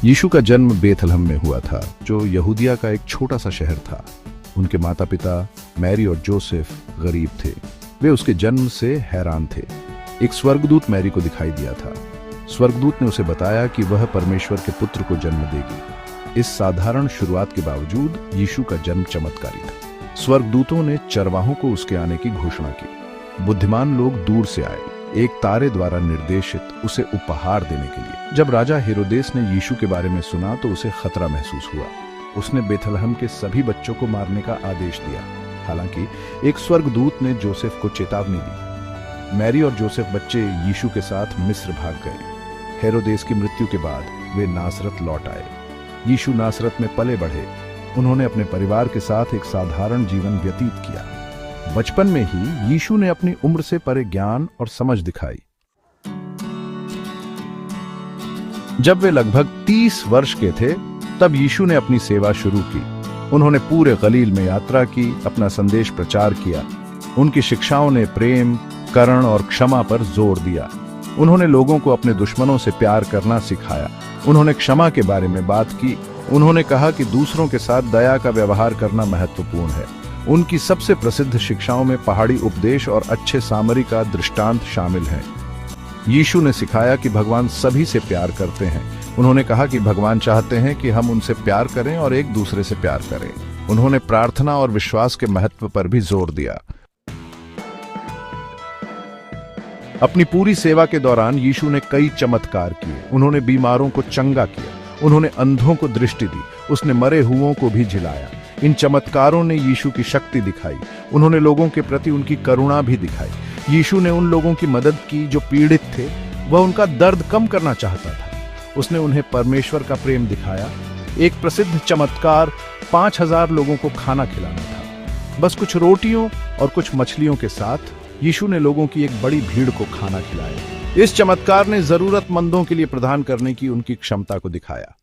यीशु का जन्म बेथलहम में हुआ था, जो यहूदिया का एक छोटा सा शहर था। उनके माता पिता मैरी और जोसेफ गरीब थे। वे उसके जन्म से हैरान थे। एक स्वर्गदूत मैरी को दिखाई दिया था। स्वर्गदूत ने उसे बताया कि वह परमेश्वर के पुत्र को जन्म देगी। इस साधारण शुरुआत के बावजूद यीशु का जन्म चमत्कारी था। स्वर्गदूतों ने चरवाहों को उसके आने की घोषणा की। बुद्धिमान लोग दूर से आए, एक तारे द्वारा निर्देशित उसे उपहार देने के लिए। जब राजा हेरोदेस ने यीशु के बारे में सुना तो उसे खतरा महसूस हुआ। उसने बेथलहम के सभी बच्चों को मारने का आदेश दिया। हालांकि एक स्वर्गदूत ने जोसेफ को चेतावनी दी। मैरी और जोसेफ बच्चे यीशु के साथ मिस्र भाग गए। हेरोदेस की मृत्यु के बाद वे नासरत लौट आए। यीशु नासरत में पले बढ़े। उन्होंने अपने परिवार के साथ एक साधारण जीवन व्यतीत किया। बचपन में ही यीशु ने अपनी उम्र से परे ज्ञान और समझ दिखाई। जब वे लगभग 30 वर्ष के थे, तब यीशु ने अपनी सेवा शुरू की। उन्होंने पूरे गलील में यात्रा की, अपना संदेश प्रचार किया। उनकी शिक्षाओं ने प्रेम, करुण और क्षमा पर जोर दिया। उन्होंने लोगों को अपने दुश्मनों से प्यार करना सिखाया। उन्होंने क्षमा के बारे में बात की। उन्होंने कहा कि दूसरों के साथ दया का व्यवहार करना महत्वपूर्ण है। उनकी सबसे प्रसिद्ध शिक्षाओं में पहाड़ी उपदेश और अच्छे सामरी का दृष्टांत शामिल है। यीशु ने सिखाया कि भगवान सभी से प्यार करते हैं। उन्होंने कहा कि भगवान चाहते हैं कि हम उनसे प्यार करें और एक दूसरे से प्यार करें। उन्होंने प्रार्थना और विश्वास के महत्व पर भी जोर दिया। अपनी पूरी सेवा के दौरान यीशु ने कई चमत्कार किए। उन्होंने बीमारों को चंगा किया। उन्होंने अंधों को दृष्टि दी। उसने मरे हुओं को भी जिलाया। इन चमत्कारों ने यीशु की शक्ति दिखाई। उन्होंने लोगों के प्रति उनकी करुणा भी दिखाई। यीशु ने उन लोगों की मदद की जो पीड़ित थे। वह उनका दर्द कम करना चाहता था। उसने उन्हें परमेश्वर का प्रेम दिखाया। एक प्रसिद्ध चमत्कार 5000 लोगों को खाना खिलाना था। बस कुछ रोटियों और कुछ मछलियों के साथ यीशु ने लोगों की एक बड़ी भीड़ को खाना खिलाया। इस चमत्कार ने जरूरतमंदों के लिए प्रदान करने की उनकी क्षमता को दिखाया।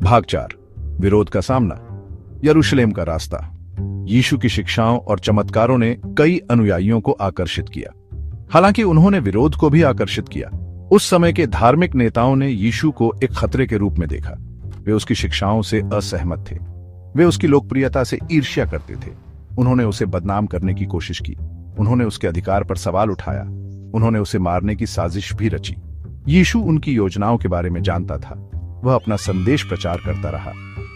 भाग 4, विरोध का सामना। यरूशलेम का रास्ता। यीशु की शिक्षाओं और चमत्कारों ने कई अनुयायियों को आकर्षित किया। हालांकि उन्होंने विरोध को भी आकर्षित किया। उस समय के धार्मिक नेताओं ने यीशु को एक खतरे के रूप में देखा। वे उसकी शिक्षाओं से असहमत थे। वे उसकी लोकप्रियता से ईर्ष्या करते थे। उन्होंने उसे बदनाम करने की कोशिश की। उन्होंने उसके अधिकार पर सवाल उठाया। उन्होंने उसे मारने की साजिश भी रची। यीशु उनकी योजनाओं के बारे में जानता था। वह अपना संदेश प्रचार करता रहा।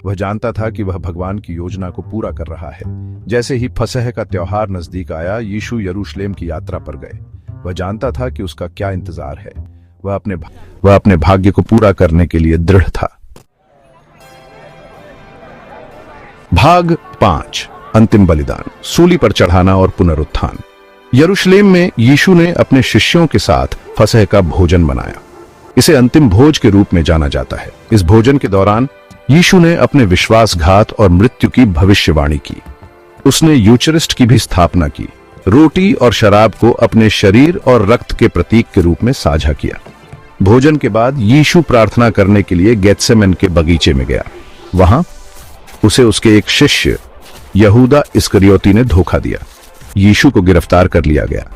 वह जानता था कि वह भगवान की योजना को पूरा कर रहा है। जैसे ही फसह का त्योहार नजदीक आया, यीशु यरूशलेम की यात्रा पर गए। वह जानता था कि उसका क्या इंतजार है। वह अपने भाग्य को पूरा करने के लिए दृढ़ था। भाग 5, अंतिम बलिदान, सूली पर चढ़ाना और पुनरुत्थान। यरूशलेम में यीशु ने अपने शिष्यों के साथ फसह का भोजन बनाया। इसे अंतिम भोज के रूप में जाना जाता है। इस भोजन के दौरान यीशु ने अपने विश्वासघात और मृत्यु की भविष्यवाणी की। उसने यूचरिस्ट की भी स्थापना की। रोटी और शराब को अपने शरीर और रक्त के प्रतीक के रूप में साझा किया। भोजन के बाद यीशु प्रार्थना करने के लिए गेत्सेमन के बगीचे में गया। वहां उसे उसके एक शिष्य यहूदा इस्करियोती ने धोखा दिया। यीशु को गिरफ्तार कर लिया गया।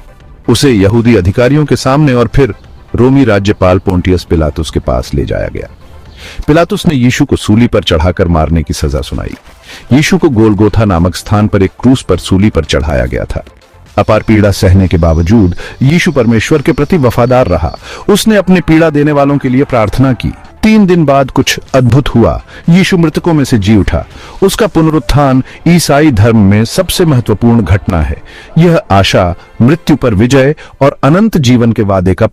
उसे यहूदी अधिकारियों के सामने और फिर रोमी राज्यपाल पोंटियस पिलातुस के पास ले जाया गया। पिलातुस ने यीशु को सूली पर चढ़ाकर मारने की सजा सुनाई। यीशु को गोलगोथा नामक स्थान पर एक क्रूस पर सूली पर चढ़ाया गया था। अपार पीड़ा सहने के बावजूद यीशु परमेश्वर के प्रति वफादार रहा। उसने अपने पीड़ा देने वालों के लिए प्रार्थना की। 3 दिन बाद कुछ अद्भुत हुआ। यीशु मृतकों में से जी उठा। उसका पुनरुत्थान ईसाई धर्म में सबसे महत्वपूर्ण घटना है। यह आशा, मृत्यु पर विजय और अनंत जीवन के वादे का